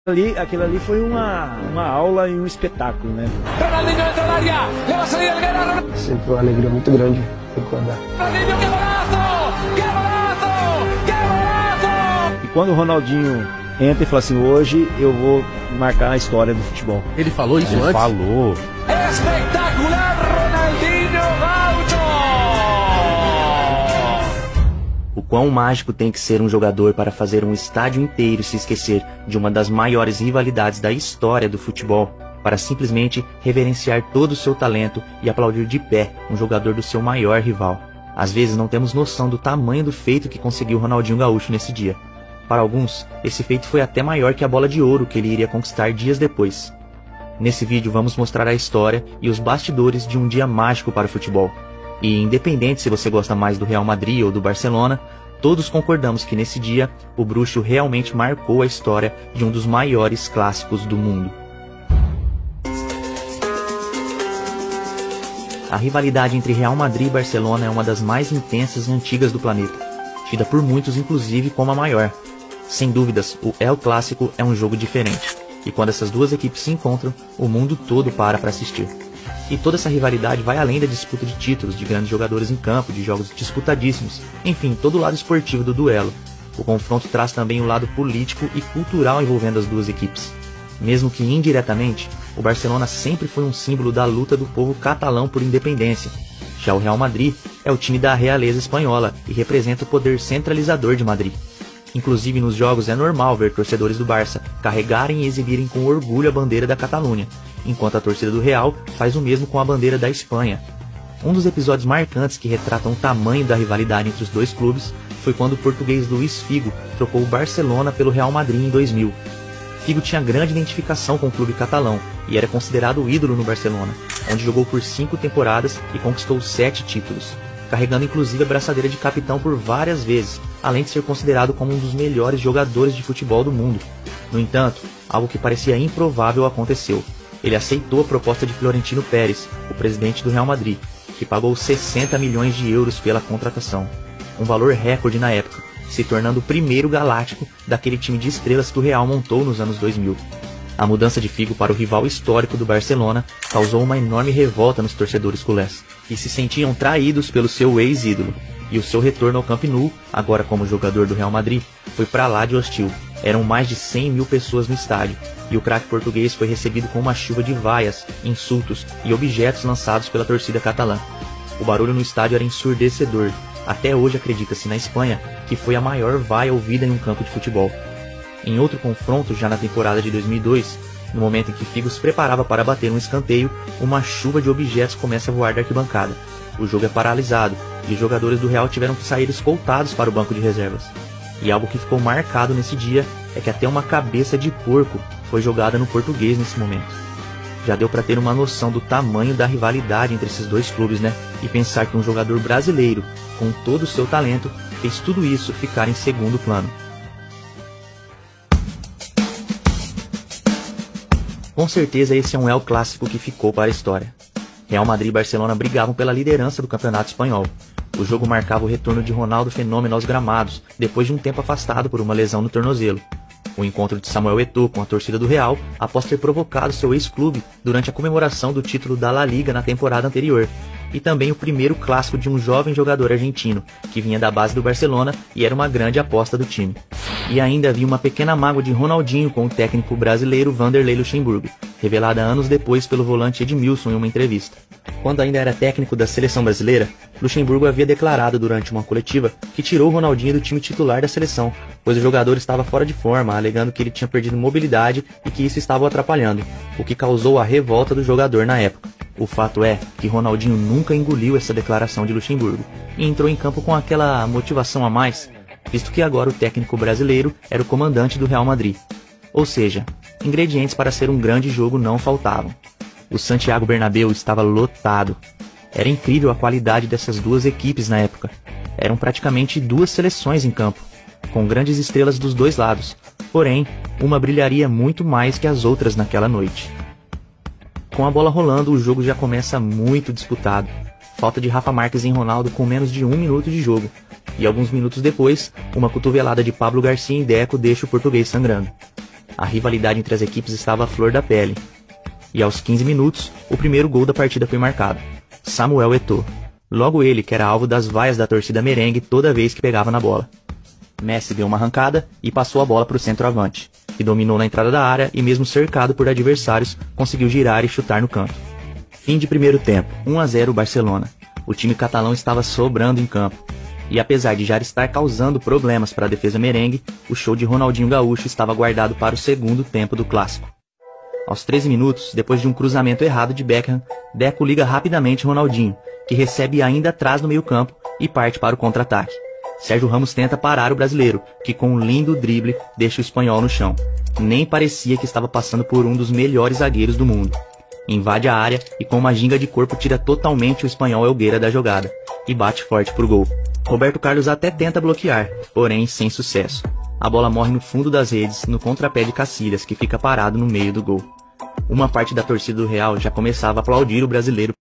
Aquilo ali foi uma aula e um espetáculo, né? Ronaldinho entra na área, leva a saída de Guerra. Sempre uma alegria muito grande recordar. Ronaldinho, que golaço! Que golaço! Que golaço! E quando o Ronaldinho entra e fala assim, hoje eu vou marcar a história do futebol. Ele falou isso Ele antes? falou. Espetacular, Ronaldinho Gaúcho! O quão mágico tem que ser um jogador para fazer um estádio inteiro se esquecer de uma das maiores rivalidades da história do futebol, para simplesmente reverenciar todo o seu talento e aplaudir de pé um jogador do seu maior rival. Às vezes não temos noção do tamanho do feito que conseguiu Ronaldinho Gaúcho nesse dia. Para alguns, esse feito foi até maior que a bola de ouro que ele iria conquistar dias depois. Nesse vídeo vamos mostrar a história e os bastidores de um dia mágico para o futebol. E independente se você gosta mais do Real Madrid ou do Barcelona, todos concordamos que nesse dia o bruxo realmente marcou a história de um dos maiores clássicos do mundo. A rivalidade entre Real Madrid e Barcelona é uma das mais intensas e antigas do planeta, tida por muitos inclusive como a maior. Sem dúvidas, o El Clássico é um jogo diferente, e quando essas duas equipes se encontram, o mundo todo para assistir. E toda essa rivalidade vai além da disputa de títulos, de grandes jogadores em campo, de jogos disputadíssimos, enfim, todo o lado esportivo do duelo. O confronto traz também o lado político e cultural envolvendo as duas equipes. Mesmo que indiretamente, o Barcelona sempre foi um símbolo da luta do povo catalão por independência. Já o Real Madrid é o time da realeza espanhola e representa o poder centralizador de Madrid. Inclusive nos jogos é normal ver torcedores do Barça carregarem e exibirem com orgulho a bandeira da Catalunha, enquanto a torcida do Real faz o mesmo com a bandeira da Espanha. Um dos episódios marcantes que retratam o tamanho da rivalidade entre os dois clubes foi quando o português Luís Figo trocou o Barcelona pelo Real Madrid em 2000. Figo tinha grande identificação com o clube catalão e era considerado o ídolo no Barcelona, onde jogou por 5 temporadas e conquistou 7 títulos, carregando inclusive a braçadeira de capitão por várias vezes, além de ser considerado como um dos melhores jogadores de futebol do mundo. No entanto, algo que parecia improvável aconteceu. Ele aceitou a proposta de Florentino Pérez, o presidente do Real Madrid, que pagou 60 milhões de euros pela contratação, um valor recorde na época, se tornando o primeiro galáctico daquele time de estrelas que o Real montou nos anos 2000. A mudança de Figo para o rival histórico do Barcelona causou uma enorme revolta nos torcedores culés, que se sentiam traídos pelo seu ex-ídolo, e o seu retorno ao Camp Nou, agora como jogador do Real Madrid, foi pra lá de hostil. Eram mais de 100 mil pessoas no estádio, e o craque português foi recebido com uma chuva de vaias, insultos e objetos lançados pela torcida catalã. O barulho no estádio era ensurdecedor. Até hoje acredita-se na Espanha que foi a maior vaia ouvida em um campo de futebol. Em outro confronto, já na temporada de 2002, no momento em que Figo se preparava para bater um escanteio, uma chuva de objetos começa a voar da arquibancada. O jogo é paralisado, e os jogadores do Real tiveram que sair escoltados para o banco de reservas. E algo que ficou marcado nesse dia é que até uma cabeça de porco foi jogada no português nesse momento. Já deu para ter uma noção do tamanho da rivalidade entre esses dois clubes, né? E pensar que um jogador brasileiro, com todo o seu talento, fez tudo isso ficar em segundo plano. Com certeza esse é um El Clássico que ficou para a história. Real Madrid e Barcelona brigavam pela liderança do campeonato espanhol. O jogo marcava o retorno de Ronaldo Fenômeno aos gramados, depois de um tempo afastado por uma lesão no tornozelo. O encontro de Samuel Eto'o com a torcida do Real após ter provocado seu ex-clube durante a comemoração do título da La Liga na temporada anterior. E também o primeiro clássico de um jovem jogador argentino, que vinha da base do Barcelona e era uma grande aposta do time. E ainda havia uma pequena mágoa de Ronaldinho com o técnico brasileiro Vanderlei Luxemburgo, revelada anos depois pelo volante Edmilson em uma entrevista. Quando ainda era técnico da seleção brasileira, Luxemburgo havia declarado durante uma coletiva que tirou Ronaldinho do time titular da seleção, pois o jogador estava fora de forma, alegando que ele tinha perdido mobilidade e que isso estava o atrapalhando, o que causou a revolta do jogador na época. O fato é que Ronaldinho nunca engoliu essa declaração de Luxemburgo e entrou em campo com aquela motivação a mais, visto que agora o técnico brasileiro era o comandante do Real Madrid. Ou seja, ingredientes para ser um grande jogo não faltavam. O Santiago Bernabéu estava lotado. Era incrível a qualidade dessas duas equipes na época. Eram praticamente duas seleções em campo, com grandes estrelas dos dois lados, porém, uma brilharia muito mais que as outras naquela noite. Com a bola rolando, o jogo já começa muito disputado. Falta de Rafa Marques em Ronaldo com menos de 1 minuto de jogo. E alguns minutos depois, uma cotovelada de Pablo Garcia em Deco deixa o português sangrando. A rivalidade entre as equipes estava à flor da pele. E aos 15 minutos, o primeiro gol da partida foi marcado. Samuel Eto'o. Logo ele, que era alvo das vaias da torcida merengue toda vez que pegava na bola. Messi deu uma arrancada e passou a bola para o centroavante, que dominou na entrada da área e mesmo cercado por adversários, conseguiu girar e chutar no canto. Fim de primeiro tempo, 1-0 Barcelona. O time catalão estava sobrando em campo. E apesar de já estar causando problemas para a defesa merengue, o show de Ronaldinho Gaúcho estava guardado para o segundo tempo do clássico. Aos 13 minutos, depois de um cruzamento errado de Beckham, Deco liga rapidamente Ronaldinho, que recebe ainda atrás no meio-campo e parte para o contra-ataque. Sérgio Ramos tenta parar o brasileiro, que com um lindo drible deixa o espanhol no chão. Nem parecia que estava passando por um dos melhores zagueiros do mundo. Invade a área e com uma ginga de corpo tira totalmente o espanhol Helguera da jogada e bate forte pro gol. Roberto Carlos até tenta bloquear, porém sem sucesso. A bola morre no fundo das redes, no contrapé de Cacilhas, que fica parado no meio do gol. Uma parte da torcida do Real já começava a aplaudir o brasileiro